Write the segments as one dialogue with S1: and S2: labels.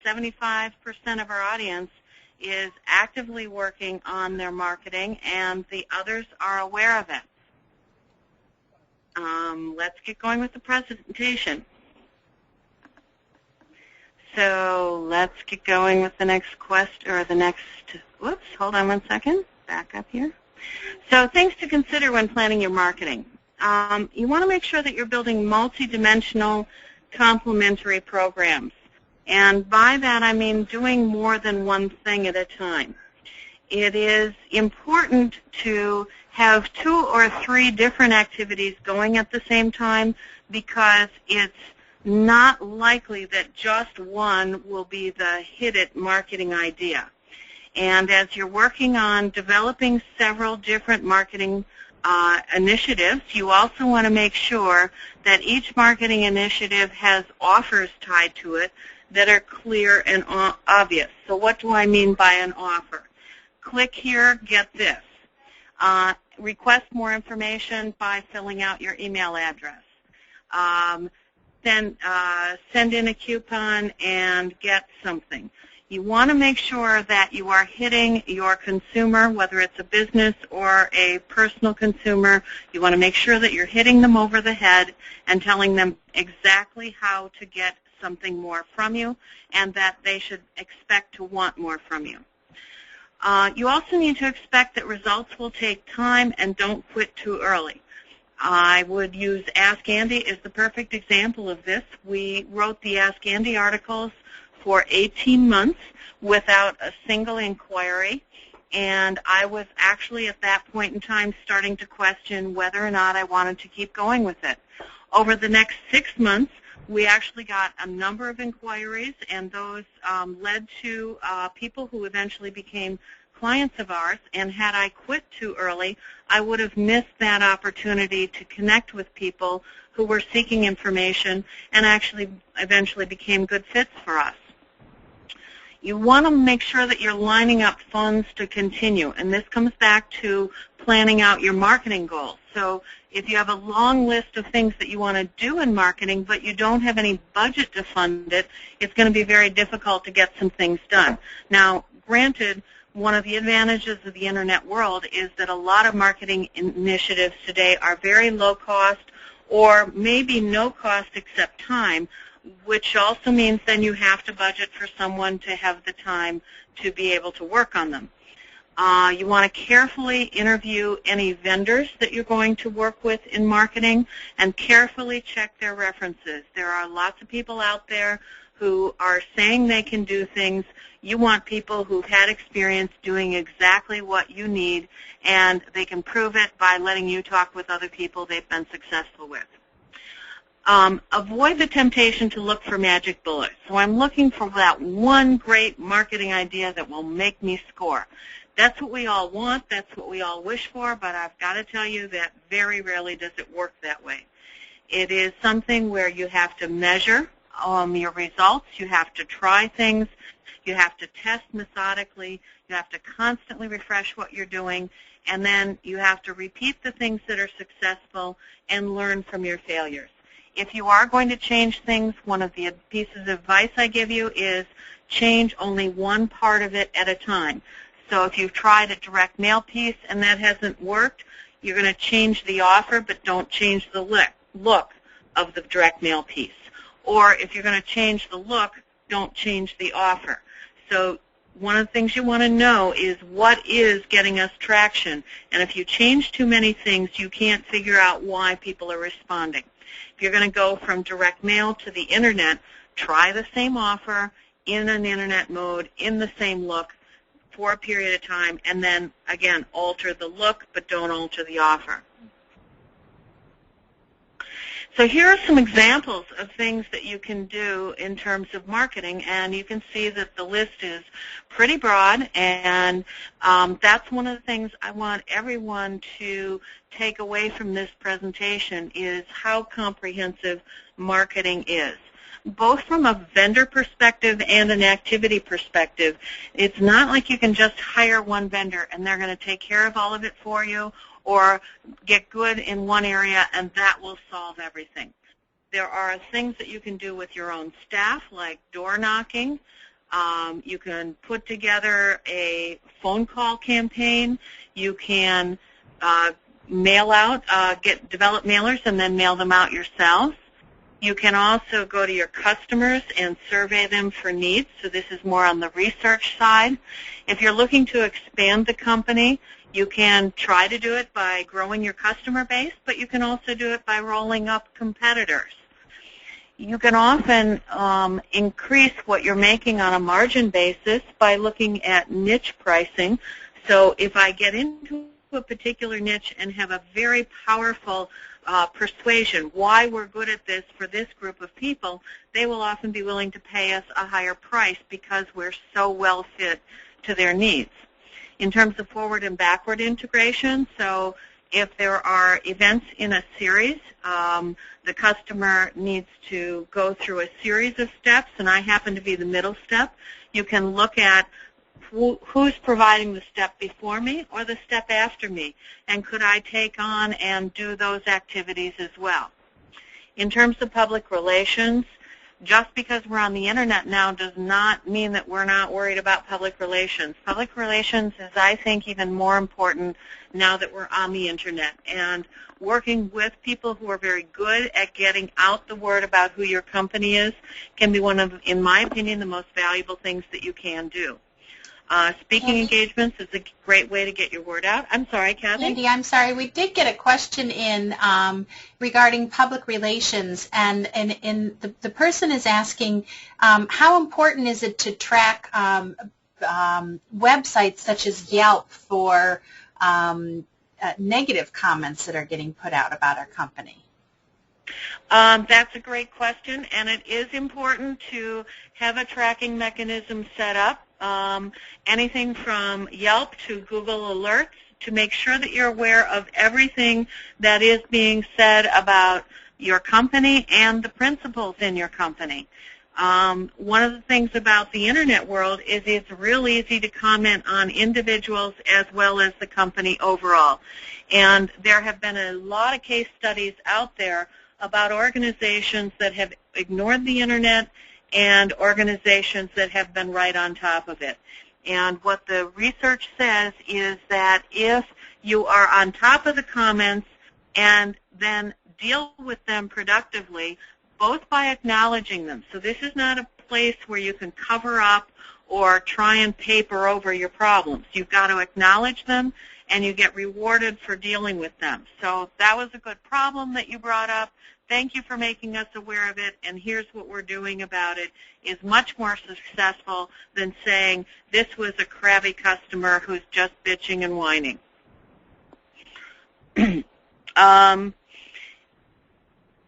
S1: 75% of our audience is actively working on their marketing, and the others are aware of it. Let's get going with the presentation. So let's get going with the next question, or the next, whoops, hold on one second, back up here. So things to consider when planning your marketing. You want to make sure that you're building multi-dimensional complementary programs. And by that I mean doing more than one thing at a time. It is important to have 2 or 3 different activities going at the same time, because it's not likely that just one will be the hit-it marketing idea. And as you're working on developing several different marketing initiatives, you also want to make sure that each marketing initiative has offers tied to it that are clear and obvious. So what do I mean by an offer? Click here, get this. Request more information by filling out your email address. Then send in a coupon and get something. You want to make sure that you are hitting your consumer, whether it's a business or a personal consumer. You want to make sure that you're hitting them over the head and telling them exactly how to get something more from you, and that they should expect to want more from you. You also need to expect that results will take time, and don't quit too early. I would use Ask Andi as the perfect example of this. We wrote the Ask Andi articles for 18 months without a single inquiry, and I was actually at that point in time starting to question whether or not I wanted to keep going with it. Over the next 6 months, we actually got a number of inquiries, and those led to people who eventually became clients of ours, and had I quit too early, I would have missed that opportunity to connect with people who were seeking information and actually eventually became good fits for us. You want to make sure that you're lining up funds to continue, and this comes back to planning out your marketing goals. So if you have a long list of things that you want to do in marketing, but you don't have any budget to fund it, it's going to be very difficult to get some things done. Now, granted, one of the advantages of the Internet world is that a lot of marketing initiatives today are very low cost, or maybe no cost except time, which also means then you have to budget for someone to have the time to be able to work on them. You want to carefully interview any vendors that you're going to work with in marketing, and carefully check their references. There are lots of people out there who are saying they can do things. You want people who've had experience doing exactly what you need, and they can prove it by letting you talk with other people they've been successful with. Avoid the temptation to look for magic bullets. So I'm looking for that one great marketing idea that will make me score. That's what we all want. That's what we all wish for, but I've got to tell you that very rarely does it work that way. It is something where you have to measure your results. You have to try things. You have to test methodically. You have to constantly refresh what you're doing, and then you have to repeat the things that are successful and learn from your failures. If you are going to change things, one of the pieces of advice I give you is change only one part of it at a time. So if you've tried a direct mail piece and that hasn't worked, you're going to change the offer, but don't change the look of the direct mail piece. Or if you're going to change the look, don't change the offer. So one of the things you want to know is what is getting us traction. And if you change too many things, you can't figure out why people are responding. If you're going to go from direct mail to the Internet, try the same offer in an Internet mode, in the same look, for a period of time, and then, again, alter the look, but don't alter the offer. So here are some examples of things that you can do in terms of marketing, and you can see that the list is pretty broad, and that's one of the things I want everyone to take away from this presentation is how comprehensive marketing is. Both from a vendor perspective and an activity perspective, it's not like you can just hire one vendor and they're going to take care of all of it for you, or get good in one area and that will solve everything. There are things that you can do with your own staff, like door knocking, You can put together a phone call campaign. You can mail out, develop mailers and then mail them out yourself. You can also go to your customers and survey them for needs. So this is more on the research side. If you're looking to expand the company, you can try to do it by growing your customer base, but you can also do it by rolling up competitors. You can often increase what you're making on a margin basis by looking at niche pricing. So if I get into a particular niche and have a very powerful persuasion why we're good at this for this group of people, they will often be willing to pay us a higher price because we're so well fit to their needs. In terms of forward and backward integration, so if there are events in a series, the customer needs to go through a series of steps, and I happen to be the middle step. You can look at who's providing the step before me or the step after me, and could I take on and do those activities as well. In terms of public relations, just because we're on the Internet now does not mean that we're not worried about public relations. Public relations is, I think, even more important now that we're on the Internet. And working with people who are very good at getting out the word about who your company is can be one of, in my opinion, the most valuable things that you can do. Speaking engagements is a great way to get your word out. I'm sorry, Kathy?
S2: Andi, I'm sorry. We did get a question in regarding public relations, and the person is asking how important is it to track websites such as Yelp for negative comments that are getting put out about our company?
S1: That's a great question, and it is important to have a tracking mechanism set up. Anything from Yelp to Google Alerts to make sure that you're aware of everything that is being said about your company and the principles in your company. One of the things about the Internet world is it's real easy to comment on individuals as well as the company overall. And there have been a lot of case studies out there about organizations that have ignored the Internet and organizations that have been right on top of it. And what the research says is that if you are on top of the comments and then deal with them productively, both by acknowledging them. So this is not a place where you can cover up or try and paper over your problems. You've got to acknowledge them, and you get rewarded for dealing with them. So that was a good problem that you brought up. Thank you for making us aware of it, and here's what we're doing about it, is much more successful than saying this was a crabby customer who's just bitching and whining.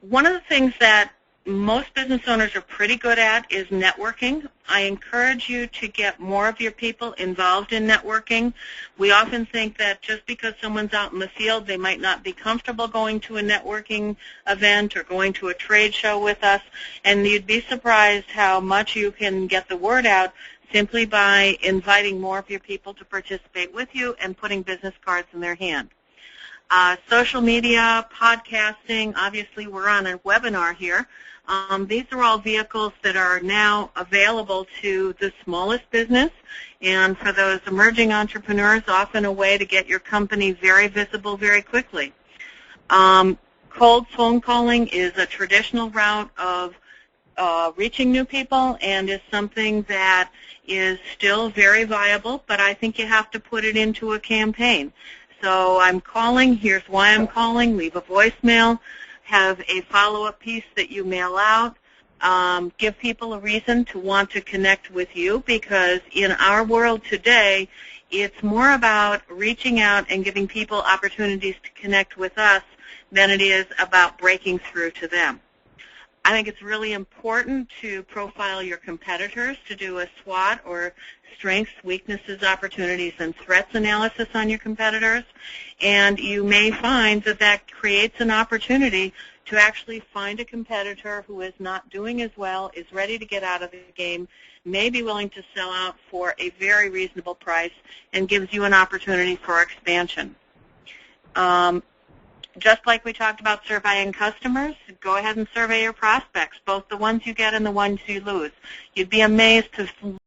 S1: One of the things that most business owners are pretty good at is networking. I encourage you to get more of your people involved in networking. We often think that just because someone's out in the field, they might not be comfortable going to a networking event or going to a trade show with us, and you'd be surprised how much you can get the word out simply by inviting more of your people to participate with you and putting business cards in their hand. Social media, podcasting, obviously we're on a webinar here. These are all vehicles that are now available to the smallest business, and for those emerging entrepreneurs, often a way to get your company very visible very quickly. Cold phone calling is a traditional route of reaching new people and is something that is still very viable, but I think you have to put it into a campaign. So I'm calling, here's why I'm calling, leave a voicemail, have a follow-up piece that you mail out, give people a reason to want to connect with you, because in our world today, it's more about reaching out and giving people opportunities to connect with us than it is about breaking through to them. I think it's really important to profile your competitors, to do a SWOT, or strengths, weaknesses, opportunities, and threats analysis on your competitors. And you may find that that creates an opportunity to actually find a competitor who is not doing as well, is ready to get out of the game, may be willing to sell out for a very reasonable price, and gives you an opportunity for expansion. Just like we talked about surveying customers, go ahead and survey your prospects, both the ones you get and the ones you lose. You'd be amazed to